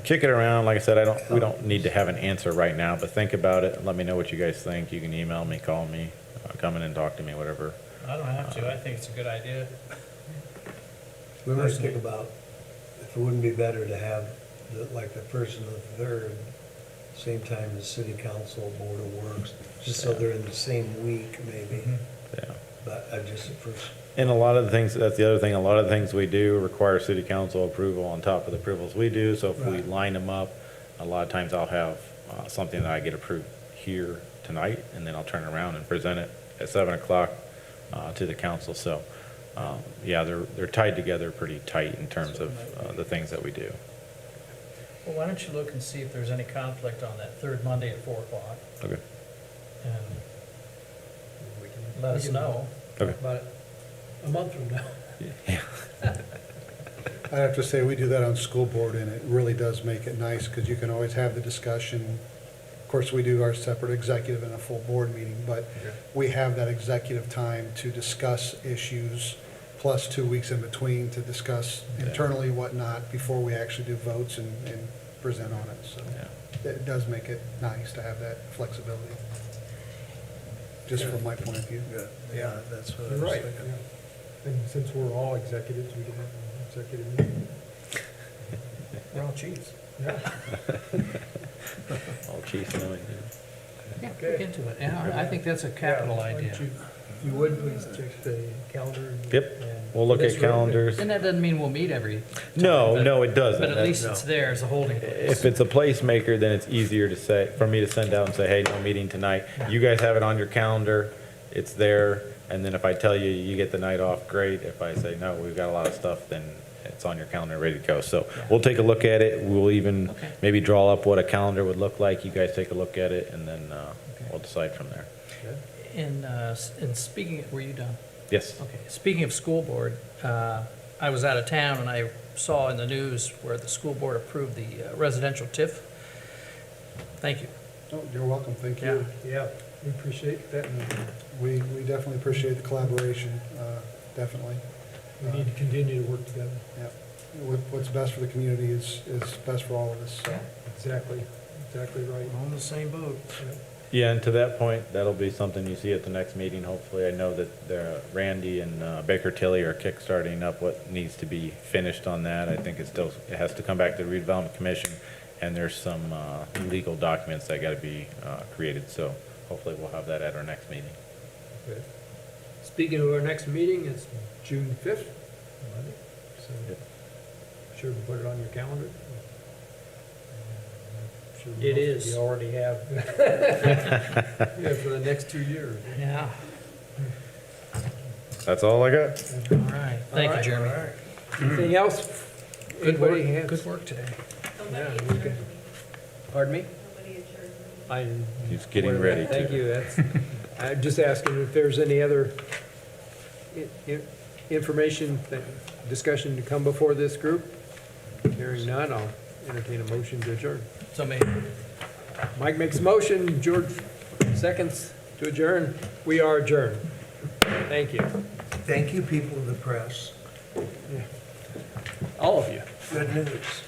[SPEAKER 2] Kick it around. Like I said, we don't need to have an answer right now, but think about it and let me know what you guys think. You can email me, call me, come in and talk to me, whatever.
[SPEAKER 1] I don't have to, I think it's a good idea.
[SPEAKER 6] We might think about if it wouldn't be better to have like the first and the third, same time as city council, board of works, just so they're in the same week maybe.
[SPEAKER 2] Yeah.
[SPEAKER 6] But I just first,
[SPEAKER 2] And a lot of the things, that's the other thing, a lot of the things we do require city council approval on top of the approvals we do. So if we
[SPEAKER 6] Right.
[SPEAKER 2] line them up, a lot of times I'll have something that I get approved here tonight, and then I'll turn around and present it at 7 o'clock to the council. So, yeah, they're tied together pretty tight in terms of the things that we do.
[SPEAKER 1] Well, why don't you look and see if there's any conflict on that third Monday at 4 o'clock,
[SPEAKER 2] Okay.
[SPEAKER 1] and
[SPEAKER 3] We can
[SPEAKER 1] let us know.
[SPEAKER 2] Okay.
[SPEAKER 3] talk about it a month from now.
[SPEAKER 2] Yeah.
[SPEAKER 9] I have to say, we do that on school board, and it really does make it nice, because you can always have the discussion. Of course, we do our separate executive and a full board meeting, but we have that executive time to discuss issues, plus 2 weeks in between to discuss internally whatnot, before we actually do votes and present on it, so.
[SPEAKER 2] Yeah.
[SPEAKER 9] It does make it nice to have that flexibility, just from my point of view.
[SPEAKER 6] yeah, that's what I
[SPEAKER 3] You're
[SPEAKER 6] was
[SPEAKER 3] right.
[SPEAKER 6] thinking.
[SPEAKER 3] yeah. And since we're all executives, we can have an executive meeting.
[SPEAKER 1] We're all chiefs.
[SPEAKER 3] Yeah.
[SPEAKER 2] All chiefs knowing,
[SPEAKER 1] Yeah,
[SPEAKER 3] Okay.
[SPEAKER 1] look into it. Yeah, I think that's a capital
[SPEAKER 3] Yeah, why don't
[SPEAKER 1] idea.
[SPEAKER 3] you- If you would, please check the calendar. and-
[SPEAKER 2] Yep.
[SPEAKER 3] and-
[SPEAKER 2] We'll look
[SPEAKER 3] That's
[SPEAKER 2] at
[SPEAKER 3] right.
[SPEAKER 2] calendars.
[SPEAKER 1] And that doesn't mean we'll meet every time.
[SPEAKER 2] No,
[SPEAKER 1] but-
[SPEAKER 2] no, it doesn't.
[SPEAKER 1] But at least
[SPEAKER 6] no.
[SPEAKER 1] it's there as a holding place.
[SPEAKER 2] If it's a placemaker, then it's easier to say, for me to send out and say, hey, no meeting tonight. You guys have it on your calendar, it's there, and then if I tell you, you get the night off, great. If I say, no, we've got a lot of stuff, then it's on your calendar, ready to go. So we'll take a look at it, we'll even
[SPEAKER 1] Okay.
[SPEAKER 2] maybe draw up what a calendar would look like. You guys take a look at it, and then we'll decide from there.
[SPEAKER 1] And speaking, were you done?
[SPEAKER 2] Yes?
[SPEAKER 1] Okay, speaking of school board, I was out of town and I saw in the news where the school board approved the residential TIF. Thank you.
[SPEAKER 9] Oh, you're welcome, thank you.
[SPEAKER 3] Yeah, we appreciate that. and
[SPEAKER 9] We definitely appreciate the collaboration, definitely.
[SPEAKER 3] We need to continue to work together.
[SPEAKER 9] Yep. What's best for the community is best for all of us, so.
[SPEAKER 3] Exactly right.
[SPEAKER 1] On the same boat.
[SPEAKER 3] Yeah.
[SPEAKER 2] Yeah, and to that point, that'll be something you see at the next meeting, hopefully. I know that Randy and Baker Tilly are kickstarting up what needs to be finished on that. I think it has to come back to the Redevelopment Commission, and there's some legal documents that gotta be created, so hopefully we'll have that at our next meeting.
[SPEAKER 3] Good. Speaking of our next meeting, it's June 5th. Monday, so
[SPEAKER 2] Yep.
[SPEAKER 3] sure to put it on your calendar. Sure
[SPEAKER 1] It
[SPEAKER 3] most of
[SPEAKER 1] is.
[SPEAKER 3] You already have. Yeah, for the next 2 years.
[SPEAKER 1] Yeah,
[SPEAKER 2] That's all I got.
[SPEAKER 1] all right. Thank you,
[SPEAKER 3] right,
[SPEAKER 1] Jeremy.
[SPEAKER 3] Anything else?
[SPEAKER 1] Good work,
[SPEAKER 3] Anybody have?
[SPEAKER 1] good work today.
[SPEAKER 3] Yeah, we can- Pardon me? I.
[SPEAKER 2] He's getting ready to.
[SPEAKER 3] Thank you, that's, I'm just asking if there's any other information, discussion to come before this group. Hearing none, I'll entertain a motion to adjourn.
[SPEAKER 1] So maybe.
[SPEAKER 3] Mike makes a motion, George seconds to adjourn. We are adjourned. Thank you.
[SPEAKER 6] Thank you, people of the press.
[SPEAKER 3] All of you.
[SPEAKER 6] Good news.